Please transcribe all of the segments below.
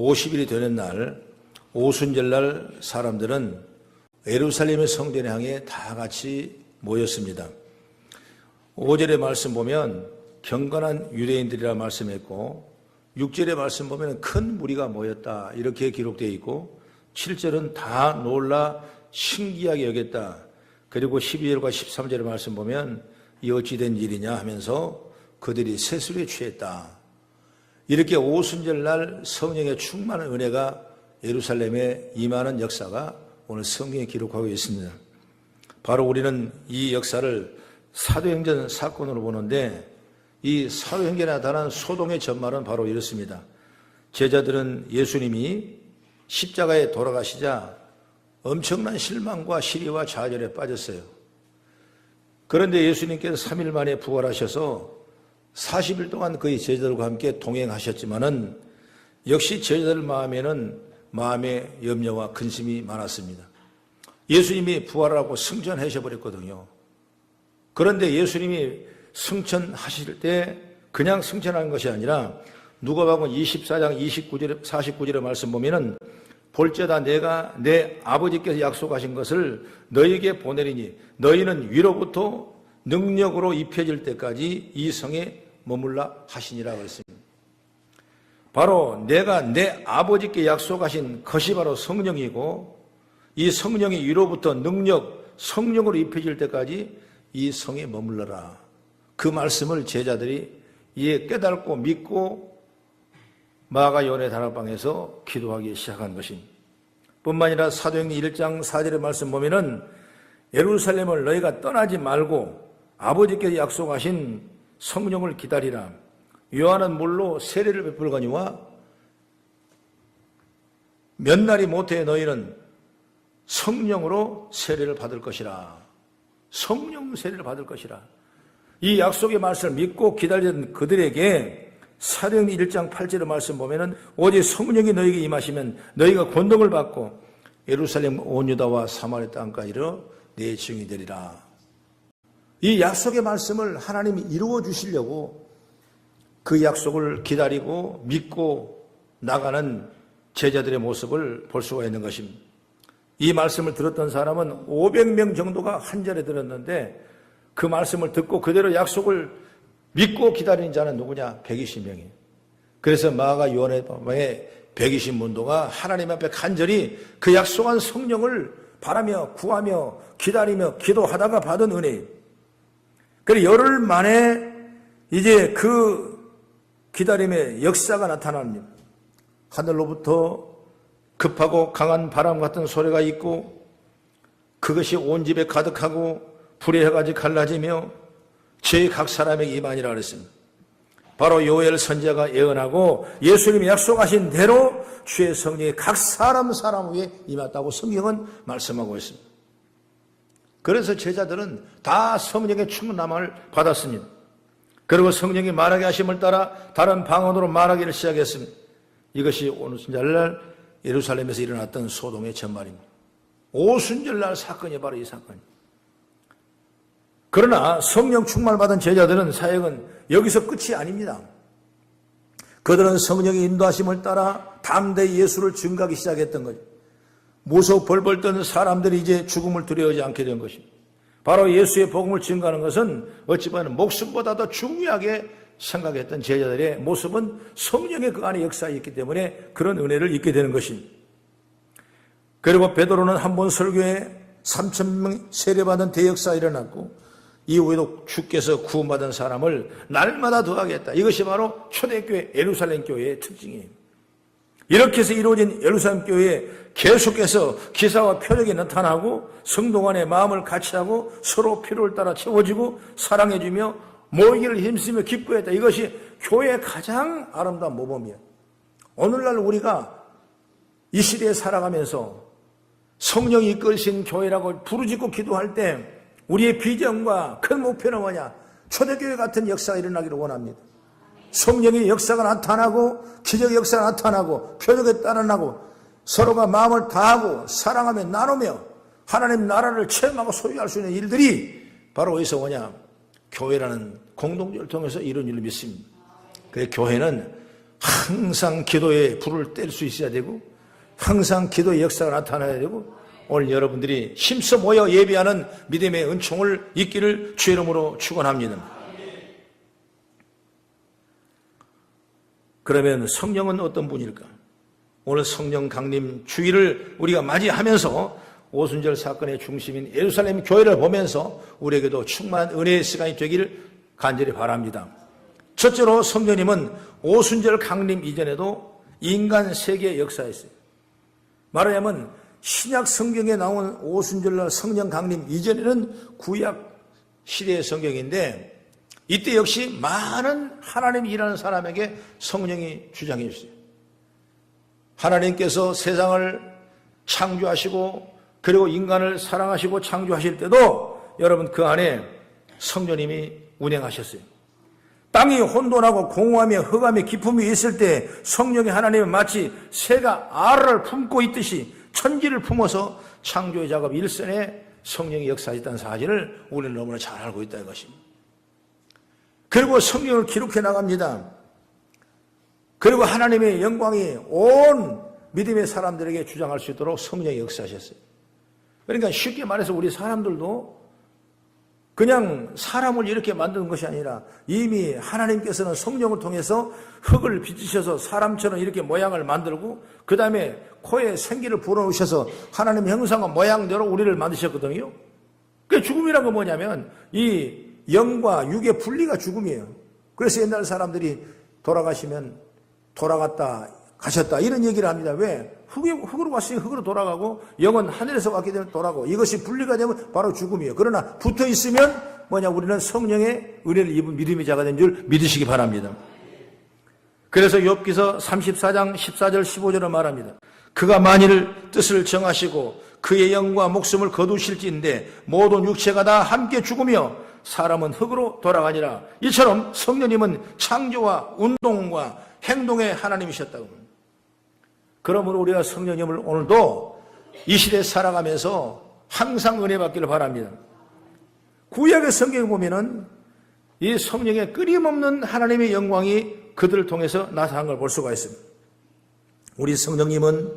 50일이 되는 날, 오순절날 사람들은 예루살렘의 성전을 향해 다 같이 모였습니다. 5절의 말씀 보면 경건한 유대인들이라 말씀했고, 6절의 말씀 보면 큰 무리가 모였다 이렇게 기록되어 있고, 7절은 다 놀라 신기하게 여겼다. 그리고 12절과 13절의 말씀 보면 이 어찌된 일이냐 하면서 그들이 세술에 취했다. 이렇게 오순절날 성령의 충만한 은혜가 예루살렘에 임하는 역사가 오늘 성경에 기록하고 있습니다. 바로 우리는 이 역사를 사도행전 사건으로 보는데, 이 사도행전에 나타난 소동의 전말은 바로 이렇습니다. 제자들은 예수님이 십자가에 돌아가시자 엄청난 실망과 시리와 좌절에 빠졌어요. 그런데 예수님께서 3일 만에 부활하셔서 40일 동안 그의 제자들과 함께 동행하셨지만은 역시 제자들 마음에는 마음의 염려와 근심이 많았습니다. 예수님이 부활하고 승천하셔버렸거든요. 그런데 예수님이 승천하실 때 그냥 승천하는 것이 아니라 누가복음 24장 29절, 49절의 말씀 보면은 볼지어다 내가 내 아버지께서 약속하신 것을 너희에게 보내리니 너희는 위로부터 능력으로 입혀질 때까지 이 성에 머물라 하시니라 그랬습니다. 바로 내가 내 아버지께 약속하신 것이 바로 성령이고, 이 성령이 위로부터 능력, 성령으로 입혀질 때까지 이 성에 머물러라. 그 말씀을 제자들이 이에 깨닫고 믿고 마가 요한의 다락방에서 기도하기 시작한 것입니다. 뿐만 아니라 사도행전 1장 4절의 말씀 보면은 예루살렘을 너희가 떠나지 말고 아버지께서 약속하신 성령을 기다리라. 요한은 물로 세례를 베풀거니와 몇 날이 못해 너희는 성령으로 세례를 받을 것이라. 성령 세례를 받을 것이라. 이 약속의 말씀을 믿고 기다리던 그들에게 사도행전 1장 8절의 말씀 보면은 오직 성령이 너희에게 임하시면 너희가 권능을 받고 예루살렘 온 유다와 사마리아 땅까지 이르러 내 증인이 되리라. 이 약속의 말씀을 하나님이 이루어 주시려고 그 약속을 기다리고 믿고 나가는 제자들의 모습을 볼 수가 있는 것입니다. 이 말씀을 들었던 사람은 500명 정도가 한 자리에 들었는데, 그 말씀을 듣고 그대로 약속을 믿고 기다리는 자는 누구냐? 120명이에요. 그래서 마가 요한의 방에 120문도가 하나님 앞에 간절히 그 약속한 성령을 바라며 구하며 기다리며 기도하다가 받은 은혜예요. 그래서 열흘 만에 이제 그 기다림의 역사가 나타납니다. 하늘로부터 급하고 강한 바람 같은 소리가 있고 그것이 온 집에 가득하고 불의 혀같이 갈라지며 제 각 사람에게 임하니라 그랬습니다. 바로 요엘 선지자가 예언하고 예수님이 약속하신 대로 주의 성령이 각 사람 위에 임했다고 성경은 말씀하고 있습니다. 그래서 제자들은 다 성령의 충만함을 받았습니다. 그리고 성령이 말하게 하심을 따라 다른 방언으로 말하기를 시작했습니다. 이것이 오순절날 예루살렘에서 일어났던 소동의 전말입니다. 오순절날 사건이 바로 이 사건입니다. 그러나 성령 충만을 받은 제자들은 사역은 여기서 끝이 아닙니다. 그들은 성령의 인도하심을 따라 담대히 예수를 증거하기 시작했던 거죠. 무서워 벌벌 떠는 사람들이 이제 죽음을 두려워하지 않게 된 것입니다. 바로 예수의 복음을 증거하는 것은 어찌 보면 목숨보다 더 중요하게 생각했던 제자들의 모습은 성령의 그 안에 역사에 있기 때문에 그런 은혜를 잊게 되는 것입니다. 그리고 베드로는 한 번 설교에 3,000명 세례받은 대역사가 일어났고, 이후에도 주께서 구원받은 사람을 날마다 더하겠다. 이것이 바로 초대교회 예루살렘 교회의 특징이에요. 이렇게 해서 이루어진 예루살렘 교회에 계속해서 기사와 표적이 나타나고 성도 간의 마음을 같이하고 서로 필요를 따라 채워지고 사랑해주며 모이기를 힘쓰며 기뻐했다. 이것이 교회의 가장 아름다운 모범이에요. 오늘날 우리가 이 시대에 살아가면서 성령이 이끌신 교회라고 부르짖고 기도할 때 우리의 비전과 큰 목표는 뭐냐? 초대교회 같은 역사가 일어나기를 원합니다. 성령의 역사가 나타나고 기적의 역사가 나타나고 표적에 따라나고 서로가 마음을 다하고 사랑하며 나누며 하나님 나라를 체험하고 소유할 수 있는 일들이 바로 어디서 오냐? 교회라는 공동체를 통해서 이런 일을 믿습니다. 그래서 교회는 항상 기도에 불을 뗄 수 있어야 되고 항상 기도의 역사가 나타나야 되고 오늘 여러분들이 힘써 모여 예배하는 믿음의 은총을 잊기를 주의 이름으로 축원합니다. 그러면 성령은 어떤 분일까? 오늘 성령 강림 주일을 우리가 맞이하면서 오순절 사건의 중심인 예루살렘 교회를 보면서 우리에게도 충만한 은혜의 시간이 되기를 간절히 바랍니다. 첫째로 성령님은 오순절 강림 이전에도 인간 세계의 역사였어요. 말하자면 신약 성경에 나온 오순절날 성령 강림 이전에는 구약 시대의 성경인데 이때 역시 많은 하나님이 일하는 사람에게 성령이 주장해 주세요. 하나님께서 세상을 창조하시고 그리고 인간을 사랑하시고 창조하실 때도 여러분 그 안에 성령님이 운행하셨어요. 땅이 혼돈하고 공허하며 흑암의 기품이 있을 때 성령의 하나님은 마치 새가 알을 품고 있듯이 천지를 품어서 창조의 작업 일선에 성령이 역사했다는 사실을 우리는 너무나 잘 알고 있다는 것입니다. 그리고 성경을 기록해 나갑니다. 그리고 하나님의 영광이 온 믿음의 사람들에게 주장할 수 있도록 성령이 역사하셨어요. 그러니까 쉽게 말해서 우리 사람들도 그냥 사람을 이렇게 만드는 것이 아니라 이미 하나님께서는 성령을 통해서 흙을 빚으셔서 사람처럼 이렇게 모양을 만들고 그 다음에 코에 생기를 불어넣으셔서 하나님의 형상과 모양대로 우리를 만드셨거든요. 그 죽음이란 건 뭐냐면 이 영과 육의 분리가 죽음이에요. 그래서 옛날 사람들이 돌아가시면 돌아갔다 가셨다 이런 얘기를 합니다. 왜? 흙으로 왔으니 흙으로 돌아가고 영은 하늘에서 왔기 때문에 돌아가고 이것이 분리가 되면 바로 죽음이에요. 그러나 붙어 있으면 뭐냐 우리는 성령의 은혜를 입은 믿음의 자가 된 줄 믿으시기 바랍니다. 그래서 욥기서 34장 14절 15절을 말합니다. 그가 만일 뜻을 정하시고 그의 영과 목숨을 거두실지인데 모든 육체가 다 함께 죽으며 사람은 흙으로 돌아가니라. 이처럼 성령님은 창조와 운동과 행동의 하나님이셨다고. 그러므로 우리가 성령님을 오늘도 이 시대에 살아가면서 항상 은혜 받기를 바랍니다. 구약의 성경에 보면은 이 성령의 끊임없는 하나님의 영광이 그들을 통해서 나타난 걸 볼 수가 있습니다. 우리 성령님은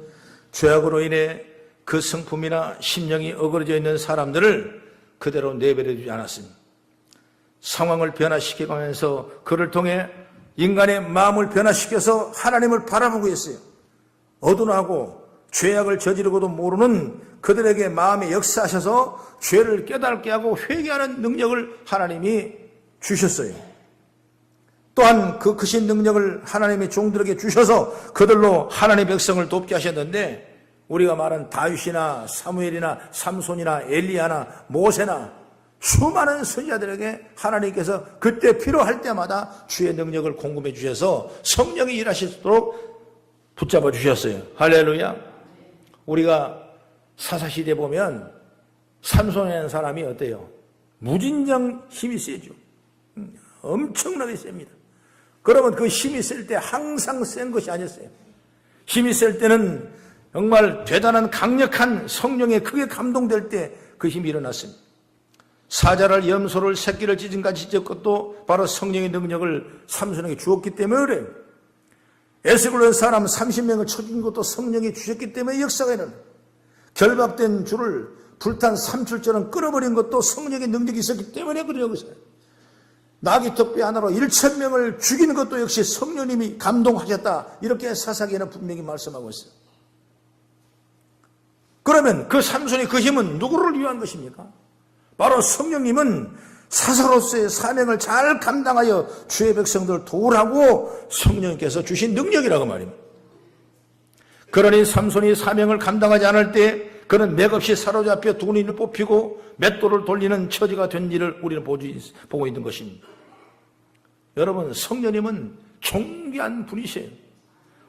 죄악으로 인해 그 성품이나 심령이 어그러져 있는 사람들을 그대로 내버려 두지 않았습니다. 상황을 변화시켜가면서 그를 통해 인간의 마음을 변화시켜서 하나님을 바라보고 있어요. 어두나고 죄악을 저지르고도 모르는 그들에게 마음에 역사하셔서 죄를 깨닫게 하고 회개하는 능력을 하나님이 주셨어요. 또한 그 크신 능력을 하나님의 종들에게 주셔서 그들로 하나님의 백성을 돕게 하셨는데 우리가 말한 다윗이나 사무엘이나 삼손이나 엘리야나 모세나 수많은 선지자들에게 하나님께서 그때 필요할 때마다 주의 능력을 공급해 주셔서 성령이 일하실 수 있도록 붙잡아 주셨어요. 할렐루야. 우리가 사사시대에 보면 삼손이라는 사람이 어때요? 무진장 힘이 세죠. 엄청나게 셉니다. 그러면 그 힘이 셀 때 항상 센 것이 아니었어요. 힘이 셀 때는 정말 대단한 강력한 성령에 크게 감동될 때 그 힘이 일어났습니다. 사자를 염소를 새끼를 찢은같이 찢은 것도 바로 성령의 능력을 삼손에게 주었기 때문에 그래요. 에스겔은 사람 30명을 쳐준 것도 성령이 주셨기 때문에 역사가 일어나요. 결박된 줄을 불탄 삼출처럼 끌어버린 것도 성령의 능력이 있었기 때문에 그래요. 나귀 턱뼈 하나로 1,000명을 죽이는 것도 역시 성령님이 감동하셨다. 이렇게 사사기에는 분명히 말씀하고 있어요. 그러면 그 삼손의 그 힘은 누구를 위한 것입니까? 바로 성령님은 사사로서의 사명을 잘 감당하여 주의 백성들을 도우라고 성령께서 주신 능력이라고 말입니다. 그러니 삼손이 사명을 감당하지 않을 때 그는 맥없이 사로잡혀 두 눈을 뽑히고 맷돌을 돌리는 처지가 된 일을 우리는 보고 있는 것입니다. 여러분, 성령님은 존귀한 분이세요.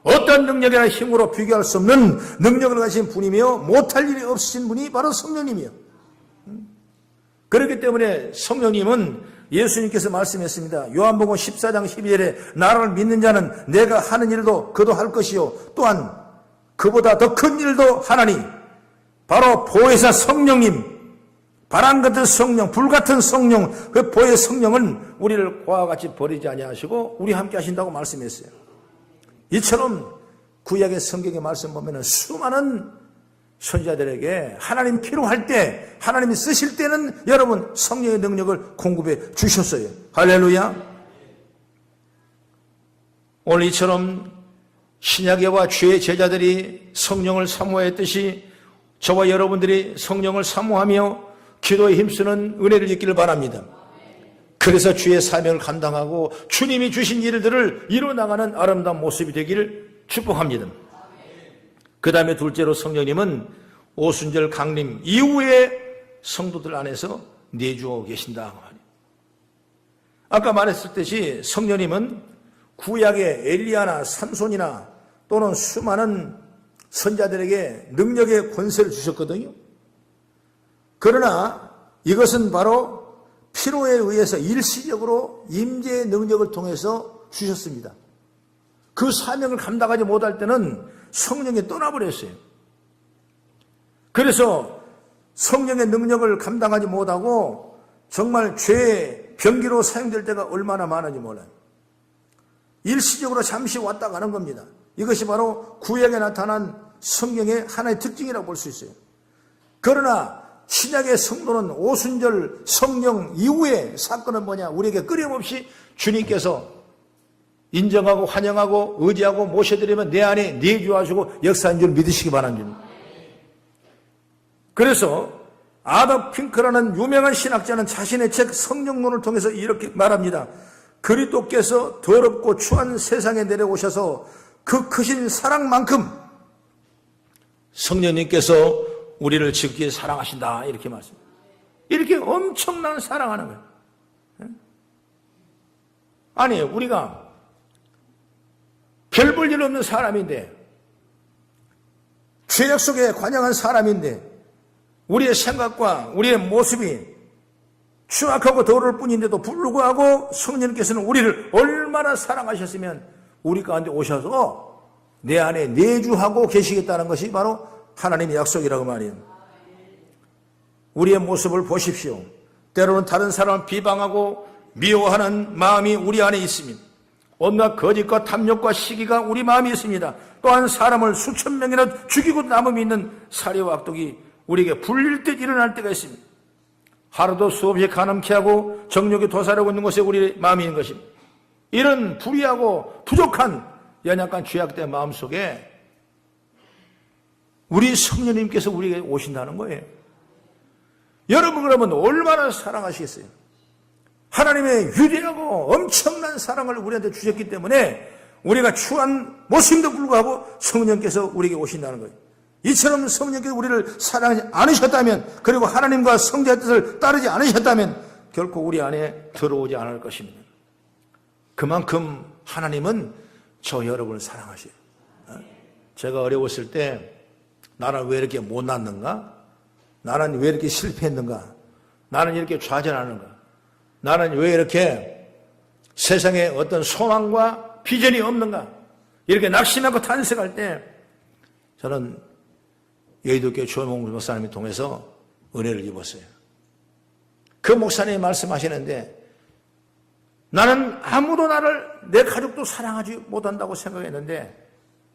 어떤 능력이나 힘으로 비교할 수 없는 능력을 가진 분이며 못할 일이 없으신 분이 바로 성령님이에요. 그렇기 때문에 성령님은 예수님께서 말씀했습니다. 요한복음 14장 12절에 나를 믿는 자는 내가 하는 일도 그도 할 것이요 또한 그보다 더 큰 일도 하나니 바로 보혜사 성령님, 바람 같은 성령, 불 같은 성령, 그 보혜 성령은 우리를 그와 같이 버리지 아니하시고 우리 함께 하신다고 말씀했어요. 이처럼 구약의 성경의 말씀 보면 수많은 선지자들에게 하나님 필요할 때, 하나님이 쓰실 때는 여러분 성령의 능력을 공급해 주셨어요. 할렐루야. 오늘 이처럼 신약에와 주의 제자들이 성령을 사모했듯이 저와 여러분들이 성령을 사모하며 기도에 힘쓰는 은혜를 잊기를 바랍니다. 그래서 주의 사명을 감당하고 주님이 주신 일들을 이뤄나가는 아름다운 모습이 되기를 축복합니다. 그 다음에 둘째로 성령님은 오순절 강림 이후에 성도들 안에서 내주어 계신다. 아까 말했듯이 성령님은 구약의 엘리야나 삼손이나 또는 수많은 선자들에게 능력의 권세를 주셨거든요. 그러나 이것은 바로 필요에 의해서 일시적으로 임재의 능력을 통해서 주셨습니다. 그 사명을 감당하지 못할 때는 성령이 떠나버렸어요. 그래서 성령의 능력을 감당하지 못하고 정말 죄의 병기로 사용될 때가 얼마나 많은지 몰라요. 일시적으로 잠시 왔다 가는 겁니다. 이것이 바로 구약에 나타난 성령의 하나의 특징이라고 볼 수 있어요. 그러나 신약의 성도는 오순절 성령 이후의 사건은 뭐냐? 우리에게 끊임없이 주님께서 인정하고 환영하고 의지하고 모셔드리면 내 안에 내주하시고 역사인 줄 믿으시기 바랍니다. 그래서 아더 핑크라는 유명한 신학자는 자신의 책 성령론을 통해서 이렇게 말합니다. 그리스도께서 더럽고 추한 세상에 내려오셔서 그 크신 사랑만큼 성령님께서 우리를 지극히 사랑하신다 이렇게 말씀합니다. 이렇게 엄청난 사랑하는 거예요. 아니 우리가 별 볼 일 없는 사람인데 죄악 속에 관영한 사람인데 우리의 생각과 우리의 모습이 추악하고 더러울 뿐인데도 불구하고 성령님께서는 우리를 얼마나 사랑하셨으면 우리 가운데 오셔서 내 안에 내주하고 계시겠다는 것이 바로 하나님의 약속이라고 말이에요. 우리의 모습을 보십시오. 때로는 다른 사람을 비방하고 미워하는 마음이 우리 안에 있습니다. 온갖 거짓과 탐욕과 시기가 우리 마음에 있습니다. 또한 사람을 수천 명이나 죽이고 남음이 있는 살해와 악독이 우리에게 불릴 듯 일어날 때가 있습니다. 하루도 수없이 가늠케 하고 정욕이 도사리고 있는 곳에 우리 마음이 있는 것입니다. 이런 불의하고 부족한 연약한 죄악된 마음속에 우리 성령님께서 우리에게 오신다는 거예요. 여러분 그러면 얼마나 사랑하시겠어요? 하나님의 위대하고 엄청난 사랑을 우리한테 주셨기 때문에 우리가 추한 모습임에도 불구하고 성령께서 우리에게 오신다는 거예요. 이처럼 성령께서 우리를 사랑하지 않으셨다면 그리고 하나님과 성자의 뜻을 따르지 않으셨다면 결코 우리 안에 들어오지 않을 것입니다. 그만큼 하나님은 저 여러분을 사랑하셔요. 제가 어려웠을 때 나는 왜 이렇게 못났는가? 나는 왜 이렇게 실패했는가? 나는 이렇게 좌절하는가? 나는 왜 이렇게 세상에 어떤 소망과 비전이 없는가? 이렇게 낙심하고 탄식할 때 저는 여의도교회 조용홍 목사님을 통해서 은혜를 입었어요. 그 목사님이 말씀하시는데 나는 아무도 나를 내 가족도 사랑하지 못한다고 생각했는데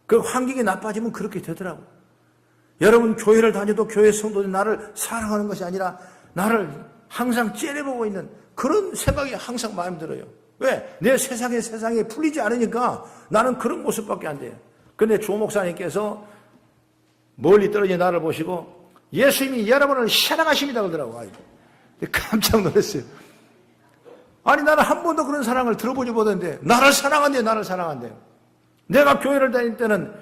그 환경이 나빠지면 그렇게 되더라고요. 여러분 교회를 다녀도 교회 성도들이 나를 사랑하는 것이 아니라 나를 항상 째려보고 있는 그런 생각이 항상 마음에 들어요. 왜? 내 세상에 풀리지 않으니까 나는 그런 모습밖에 안 돼요. 그런데 조 목사님께서 멀리 떨어진 나를 보시고 예수님이 여러분을 사랑하십니다 그러더라고요. 깜짝 놀랐어요. 아니 나는 한 번도 그런 사랑을 들어보지 못했는데 나를 사랑한대요. 나를 사랑한대요. 내가 교회를 다닐 때는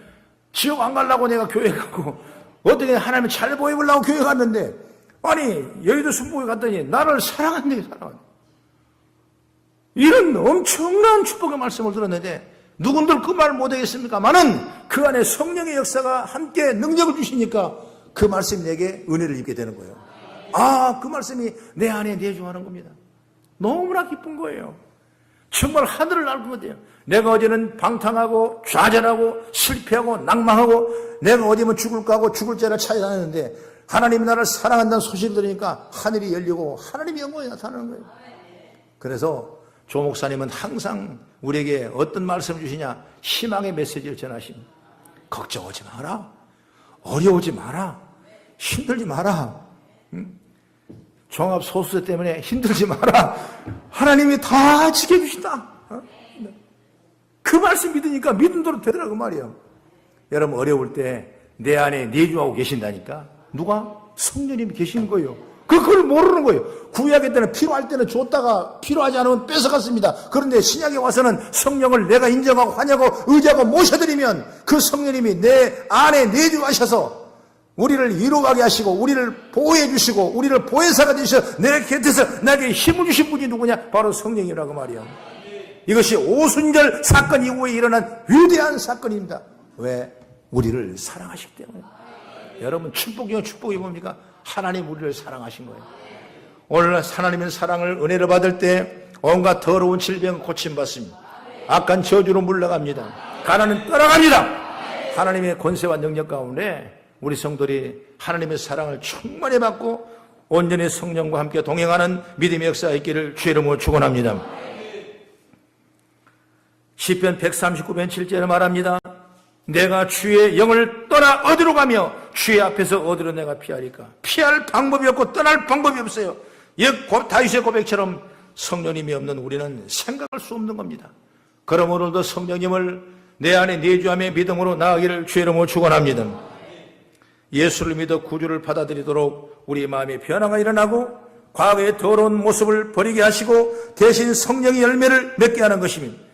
지옥 안 가려고 내가 교회 가고 어떻게 하나님을 잘 보이려고 교회 갔는데 아니 여의도 순복에 갔더니 나를 사랑한대요. 사랑한대요. 이런 엄청난 축복의 말씀을 들었는데 누군들 그 말 못하겠습니까만은 그 안에 성령의 역사가 함께 능력을 주시니까 그 말씀이 내게 은혜를 입게 되는 거예요. 아, 그 말씀이 내 안에 내주하는 겁니다. 너무나 기쁜 거예요. 정말 하늘을 날 것 같아요. 내가 어제는 방탕하고 좌절하고 실패하고 낭망하고 내가 어디면 죽을까 하고 죽을 자를 찾아다녔는데 하나님이 나를 사랑한다는 소식을 들으니까 하늘이 열리고 하나님의 영광이 나타나는 거예요. 그래서 조 목사님은 항상 우리에게 어떤 말씀을 주시냐? 희망의 메시지를 전하십니다. 걱정하지 마라. 어려우지 마라. 힘들지 마라. 종합소수자 때문에 힘들지 마라. 하나님이 다 지켜주신다. 그 말씀 믿으니까 믿음대로 되더라고 말이에요. 여러분 어려울 때 내 안에 내주하고 계신다니까. 누가? 성령님이 계시는 거예요. 그걸 모르는 거예요. 구약의 때는 필요할 때는 줬다가 필요하지 않으면 뺏어갔습니다. 그런데 신약에 와서는 성령을 내가 인정하고 환영하고 의지하고 모셔드리면 그 성령님이 내 안에 내주하셔서 우리를 이루가게 하시고 우리를 보호해 주시고 우리를 보혜사가 되셔서 내 곁에서 나에게 힘을 주신 분이 누구냐? 바로 성령이라고 말이에요. 이것이 오순절 사건 이후에 일어난 위대한 사건입니다. 왜? 우리를 사랑하시기 때문에. 여러분 축복 중에 축복이 뭡니까? 하나님 우리를 사랑하신 거예요. 오늘 하나님의 사랑을 은혜를 받을 때 온갖 더러운 질병 고침받습니다. 악한 저주로 물러갑니다. 가난은 떠나갑니다. 하나님의 권세와 능력 가운데 우리 성도들이 하나님의 사랑을 충만히 받고 온전히 성령과 함께 동행하는 믿음의 역사가 있기를 주의 이름으로 축원합니다. 시편 139편 7절에 말합니다. 내가 주의 영을 떠나 어디로 가며 주의 앞에서 어디로 내가 피하리까? 피할 방법이 없고 떠날 방법이 없어요. 다윗의 고백처럼 성령님이 없는 우리는 생각할 수 없는 겁니다. 그러므로도 성령님을 내 안에 내주하며 믿음으로 나아가기를 주의 이름으로 축원합니다. 예수를 믿어 구주를 받아들이도록 우리 마음의 변화가 일어나고 과거의 더러운 모습을 버리게 하시고 대신 성령의 열매를 맺게 하는 것입니다.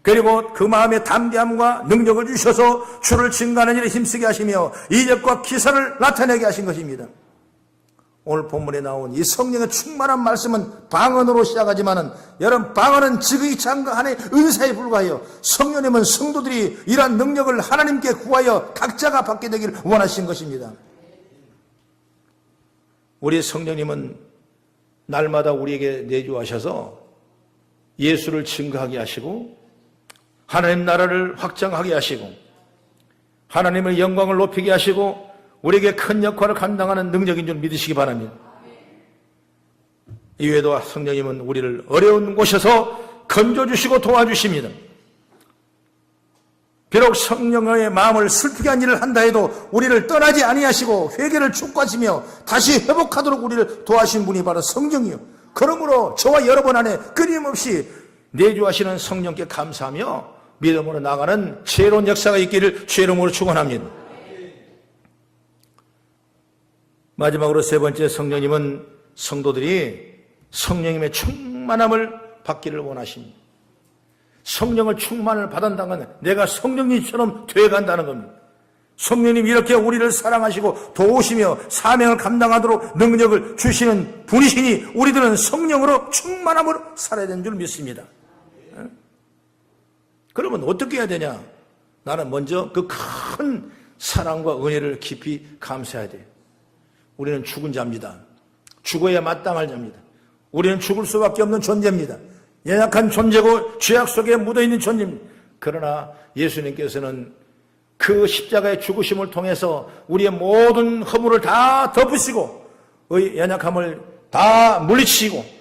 그리고 그 마음의 담대함과 능력을 주셔서 주를 증거하는 일에 힘쓰게 하시며 이적과 기사를 나타내게 하신 것입니다. 오늘 본문에 나온 이 성령의 충만한 말씀은 방언으로 시작하지만은 여러분 방언은 지극히 작은 하나의 은사에 불과해요. 성령님은 성도들이 이러한 능력을 하나님께 구하여 각자가 받게 되기를 원하신 것입니다. 우리 성령님은 날마다 우리에게 내주하셔서 예수를 증거하게 하시고 하나님 나라를 확장하게 하시고 하나님의 영광을 높이게 하시고 우리에게 큰 역할을 감당하는 능력인 줄 믿으시기 바랍니다. 이외에도 성령님은 우리를 어려운 곳에서 건져주시고 도와주십니다. 비록 성령의 마음을 슬프게 한 일을 한다 해도 우리를 떠나지 아니하시고 회개를 촉구하시며 다시 회복하도록 우리를 도와신 분이 바로 성령이요. 그러므로 저와 여러분 안에 끊임없이 내주하시는 성령께 감사하며 믿음으로 나가는 지혜로운 역사가 있기를 주의 이름으로 축원합니다. 마지막으로 세 번째, 성령님은 성도들이 성령님의 충만함을 받기를 원하십니다. 성령을 충만을 받았다는 건 내가 성령님처럼 되어간다는 겁니다. 성령님 이렇게 우리를 사랑하시고 도우시며 사명을 감당하도록 능력을 주시는 분이시니 우리들은 성령으로 충만함으로 살아야 되는 줄 믿습니다. 그러면 어떻게 해야 되냐? 나는 먼저 그 큰 사랑과 은혜를 깊이 감사해야 돼요. 우리는 죽은 자입니다. 죽어야 마땅할 자입니다. 우리는 죽을 수밖에 없는 존재입니다. 연약한 존재고 죄악 속에 묻어있는 존재입니다. 그러나 예수님께서는 그 십자가의 죽으심을 통해서 우리의 모든 허물을 다 덮으시고 연약함을 다 물리치시고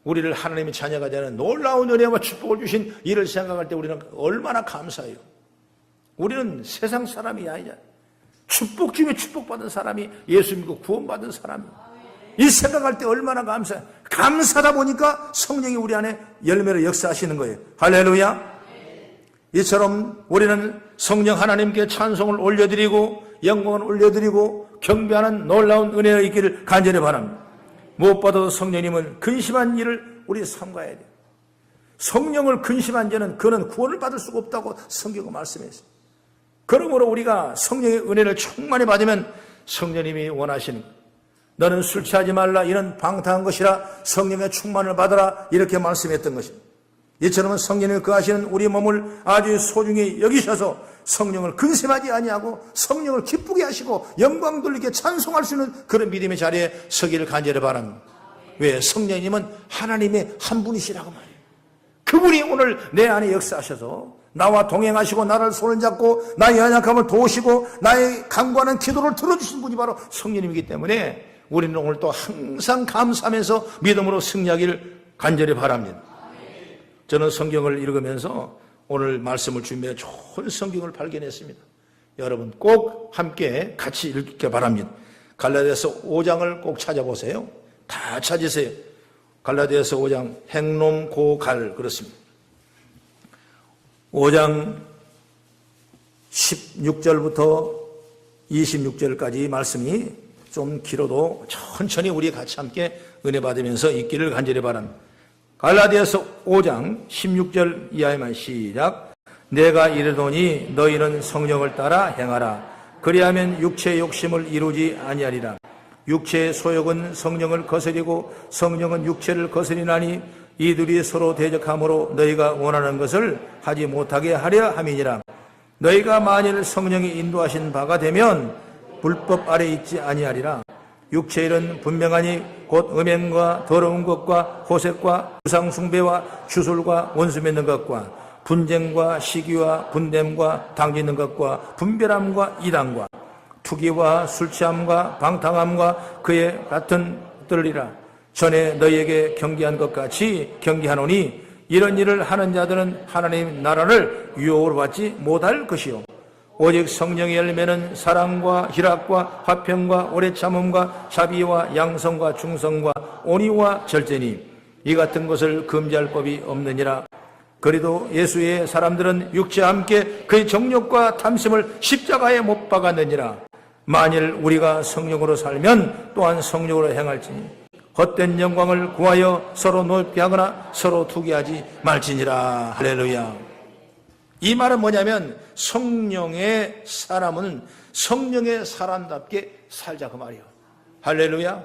우리를 하나님의 자녀가 되는 놀라운 은혜와 축복을 주신 이를 생각할 때 우리는 얼마나 감사해요. 우리는 세상 사람이 아니잖아요. 축복 중에 축복받은 사람이 예수 믿고 구원받은 사람이에요. 이 생각할 때 얼마나 감사해요. 감사하다 보니까 성령이 우리 안에 열매로 역사하시는 거예요. 할렐루야. 이처럼 우리는 성령 하나님께 찬송을 올려드리고 영광을 올려드리고 경배하는 놀라운 은혜가 있기를 간절히 바랍니다. 무엇보다도 성령님은 근심한 일을 우리 삼가야 돼요. 성령을 근심한 자는 그는 구원을 받을 수가 없다고 성경은 말씀했어요. 그러므로 우리가 성령의 은혜를 충만히 받으면 성령님이 원하시는 거예요. 너는 술 취하지 말라, 이는 방탕한 것이라 성령의 충만을 받아라, 이렇게 말씀했던 것입니다. 이처럼 성령을 거하시는 우리 몸을 아주 소중히 여기셔서 성령을 근심하지 아니하고 성령을 기쁘게 하시고 영광 돌리게 찬송할 수 있는 그런 믿음의 자리에 서기를 간절히 바랍니다. 왜? 성령님은 하나님의 한 분이시라고 말이에요. 그분이 오늘 내 안에 역사하셔서 나와 동행하시고 나를 손을 잡고 나의 연약함을 도우시고 나의 간구하는 기도를 들어주신 분이 바로 성령님이기 때문에 우리는 오늘 또 항상 감사하면서 믿음으로 승리하기를 간절히 바랍니다. 저는 성경을 읽으면서 오늘 말씀을 준비해 좋은 성경을 발견했습니다. 여러분 꼭 함께 같이 읽기 바랍니다. 갈라디아서 5장을 꼭 찾아보세요. 다 찾으세요. 갈라디아서 5장 행놈 고갈 그렇습니다. 5장 16절부터 26절까지 말씀이 좀 길어도 천천히 우리 같이 함께 은혜 받으면서 읽기를 간절히 바랍니다. 갈라디아서 5장 16절 이하에만 시작. 내가 이르노니 너희는 성령을 따라 행하라. 그리하면 육체의 욕심을 이루지 아니하리라. 육체의 소욕은 성령을 거스리고 성령은 육체를 거스리나니 이들이 서로 대적하므로 너희가 원하는 것을 하지 못하게 하려 함이니라. 너희가 만일 성령이 인도하신 바가 되면 불법 아래 있지 아니하리라. 육체의 일은 분명하니 곧 음행과 더러운 것과 호색과 우상숭배와 주술과 원수 맺는 것과 분쟁과 시기와 분냄과 당짓는 것과 분별함과 이단과 투기와 술취함과 방탕함과 그에 같은 것들이라. 전에 너희에게 경계한 것 같이 경계하노니 이런 일을 하는 자들은 하나님 나라를 유혹으로 받지 못할 것이요 오직 성령의 열매는 사랑과 희락과 화평과 오래 참음과 자비와 양성과 중성과 온유와 절제니 이 같은 것을 금지할 법이 없느니라. 그래도 예수의 사람들은 육체와 함께 그의 정욕과 탐심을 십자가에 못 박았느니라. 만일 우리가 성령으로 살면 또한 성령으로 행할지니 헛된 영광을 구하여 서로 높게 하거나 서로 투기하지 말지니라. 할렐루야. 이 말은 뭐냐면 성령의 사람은 성령의 사람답게 살자 그 말이에요. 할렐루야.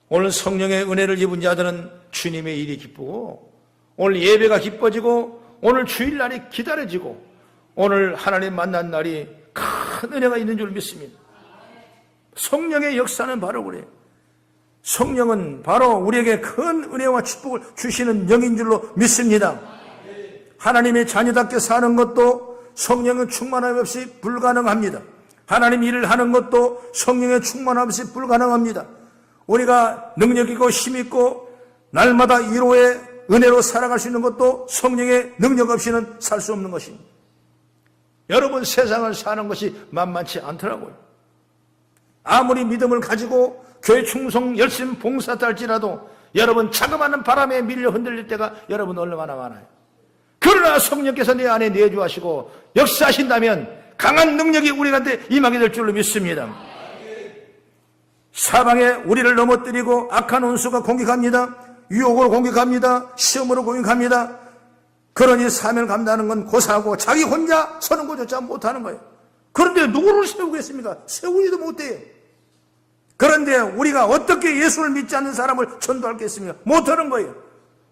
오늘 성령의 은혜를 입은 자들은 주님의 일이 기쁘고 오늘 예배가 기뻐지고 오늘 주일날이 기다려지고 오늘 하나님 만난 날이 큰 은혜가 있는 줄 믿습니다. 성령의 역사는 바로 그래요. 성령은 바로 우리에게 큰 은혜와 축복을 주시는 영인 줄로 믿습니다. 하나님의 자녀답게 사는 것도 성령의 충만함 없이 불가능합니다. 하나님 일을 하는 것도 성령의 충만함 없이 불가능합니다. 우리가 능력 있고 힘 있고 날마다 위로의 은혜로 살아갈 수 있는 것도 성령의 능력 없이는 살 수 없는 것입니다. 여러분 세상을 사는 것이 만만치 않더라고요. 아무리 믿음을 가지고 교회 충성 열심히 봉사도 할지라도 여러분 자그마한 바람에 밀려 흔들릴 때가 여러분 얼마나 많아요. 그러나 성령께서 내 안에 내주하시고 역사하신다면 강한 능력이 우리한테 임하게 될 줄로 믿습니다. 사방에 우리를 넘어뜨리고 악한 원수가 공격합니다. 유혹으로 공격합니다. 시험으로 공격합니다. 그러니 사명을 감당하는 건 고사하고 자기 혼자 서는 것조차 못하는 거예요. 그런데 누구를 세우겠습니까? 세우지도 못해요. 그런데 우리가 어떻게 예수를 믿지 않는 사람을 전도하겠습니까? 못하는 거예요.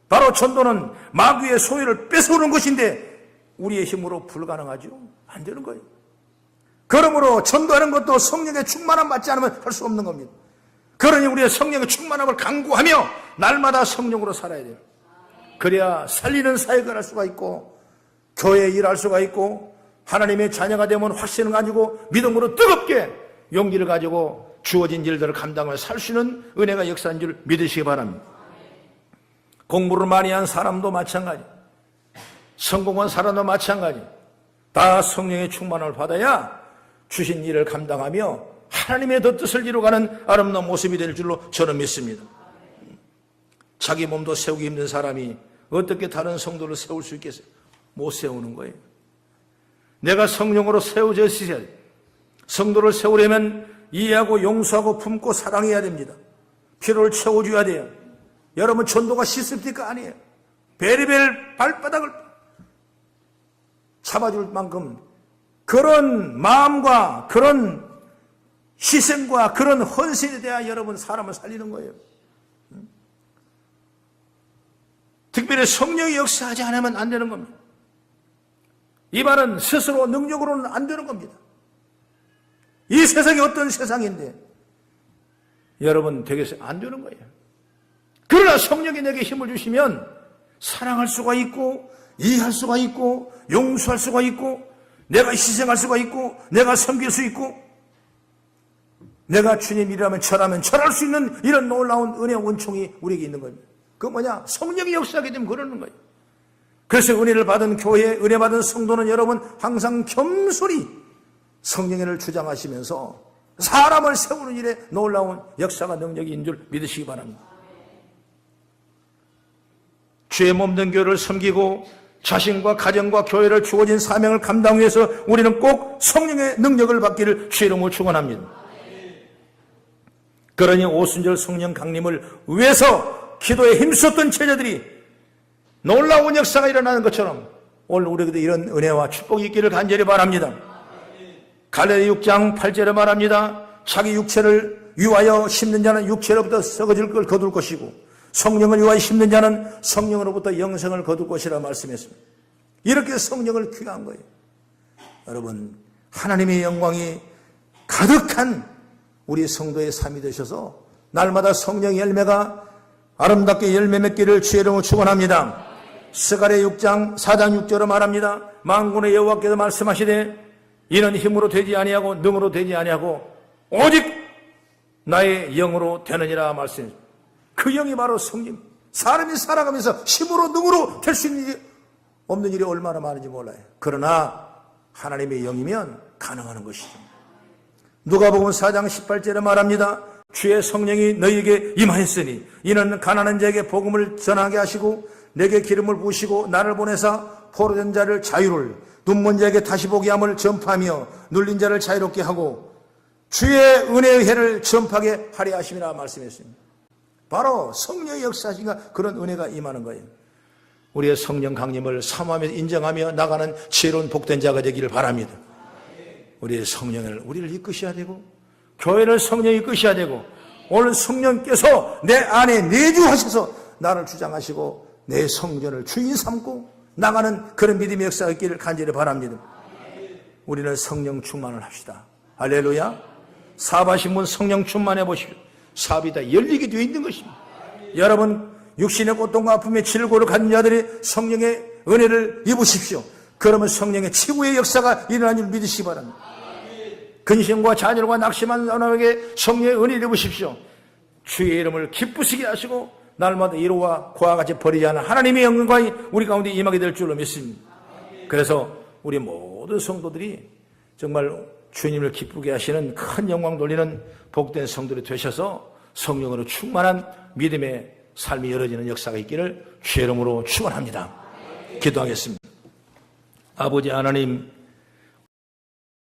바로 전도는 마귀의 소유를 뺏어오는 것인데 우리의 힘으로 불가능하죠. 안 되는 거예요. 그러므로 전도하는 것도 성령의 충만함 받지 않으면 할 수 없는 겁니다. 그러니 우리의 성령의 충만함을 강구하며 날마다 성령으로 살아야 돼요. 그래야 살리는 사역을 할 수가 있고 교회에 일할 수가 있고 하나님의 자녀가 되면 확신을 가지고 믿음으로 뜨겁게 용기를 가지고 주어진 일들을 감당하며 살 수 있는 은혜가 역사인 줄 믿으시기 바랍니다. 공부를 많이 한 사람도 마찬가지, 성공한 사람도 마찬가지, 다 성령의 충만함을 받아야 주신 일을 감당하며 하나님의 더 뜻을 이루어가는 아름다운 모습이 될 줄로 저는 믿습니다. 자기 몸도 세우기 힘든 사람이 어떻게 다른 성도를 세울 수 있겠어요? 못 세우는 거예요. 내가 성령으로 세워져 있어야 돼요. 성도를 세우려면 이해하고 용서하고 품고 사랑해야 됩니다. 필요를 채워줘야 돼요. 여러분 전도가 쉽습니까? 아니에요. 베리벨 발바닥을 잡아줄 만큼 그런 마음과 그런 희생과 그런 헌신에 대해 여러분 사람을 살리는 거예요. 특별히 성령이 역사하지 않으면 안 되는 겁니다. 이 말은 스스로 능력으로는 안 되는 겁니다. 이 세상이 어떤 세상인데 여러분 되겠어요? 안 되는 거예요. 그러나 성령이 내게 힘을 주시면 사랑할 수가 있고 이해할 수가 있고 용서할 수가 있고 내가 희생할 수가 있고 내가 섬길 수 있고 내가 주님 일이라면 절하면 절할 수 있는 이런 놀라운 은혜와 은총이 우리에게 있는 겁니다. 그 뭐냐? 성령이 역사하게 되면 그러는 거예요. 그래서 은혜를 받은 교회, 은혜 받은 성도는 여러분 항상 겸손히 성령을 주장하시면서 사람을 세우는 일에 놀라운 역사가 능력인 줄 믿으시기 바랍니다. 죄 몸된 교회를 섬기고 자신과 가정과 교회를 주어진 사명을 감당하기 위해서 우리는 꼭 성령의 능력을 받기를 주의 이름으로 축원합니다. 그러니 오순절 성령 강림을 위해서 기도에 힘썼던 제자들이 놀라운 역사가 일어나는 것처럼 오늘 우리에게도 이런 은혜와 축복이 있기를 간절히 바랍니다. 갈라디아 6장 8절에 말합니다. 자기 육체를 위하여 심는 자는 육체로부터 썩어질 걸 거둘 것이고 성령을 위하여 심는 자는 성령으로부터 영생을 거둘 것이라 말씀했습니다. 이렇게 성령을 귀한 거예요. 여러분, 하나님의 영광이 가득한 우리 성도의 삶이 되셔서 날마다 성령의 열매가 아름답게 열매 맺기를 주의 이름으로 축원합니다. 스가랴 6장 4장 6절로 말합니다. 만군의 여호와께서 말씀하시되 이는 힘으로 되지 아니하고 능으로 되지 아니하고 오직 나의 영으로 되느니라 말씀입니다. 그 영이 바로 성령. 사람이 살아가면서 힘으로 능으로 될 수 있는 일이 없는 일이 얼마나 많은지 몰라요. 그러나 하나님의 영이면 가능한 것이죠. 누가복음 4장 18절에 말합니다. 주의 성령이 너희에게 임하였으니 이는 가난한 자에게 복음을 전하게 하시고 내게 기름을 부으시고 나를 보내사 포로된 자를 자유를 눈먼 자에게 다시 보게 함을 전파하며 눌린 자를 자유롭게 하고 주의 은혜의 해를 전파하게 하려 하심이라 말씀했습니다. 바로 성령의 역사신가 그런 은혜가 임하는 거예요. 우리의 성령 강림을 사모하며 인정하며 나가는 지혜로운 복된 자가 되기를 바랍니다. 우리의 성령을 우리를 이끄셔야 되고 교회를 성령이 이끄셔야 되고 오늘 성령께서 내 안에 내주하셔서 나를 주장하시고 내 성전을 주인 삼고 나가는 그런 믿음의 역사가 있기를 간절히 바랍니다. 우리는 성령 충만을 합시다. 할렐루야. 사업하신 분 성령 충만해 보십시오. 사업이 다 열리게 되어 있는 것입니다. 여러분 육신의 고통과 아픔의 질고를 가진 자들이 성령의 은혜를 입으십시오. 그러면 성령의 치유의 역사가 일어나는 줄 믿으시기 바랍니다. 근심과 좌절과 낙심한 사람에게 성령의 은혜를 입으십시오. 주의 이름을 기쁘시게 하시고 날마다 이로와 고와 같이 버리지 않은 하나님의 영광이 우리 가운데 임하게 될 줄로 믿습니다. 그래서 우리 모든 성도들이 정말 주님을 기쁘게 하시는 큰 영광 돌리는 복된 성도들이 되셔서 성령으로 충만한 믿음의 삶이 열어지는 역사가 있기를 주의 이름으로 축원합니다. 기도하겠습니다. 아버지 하나님,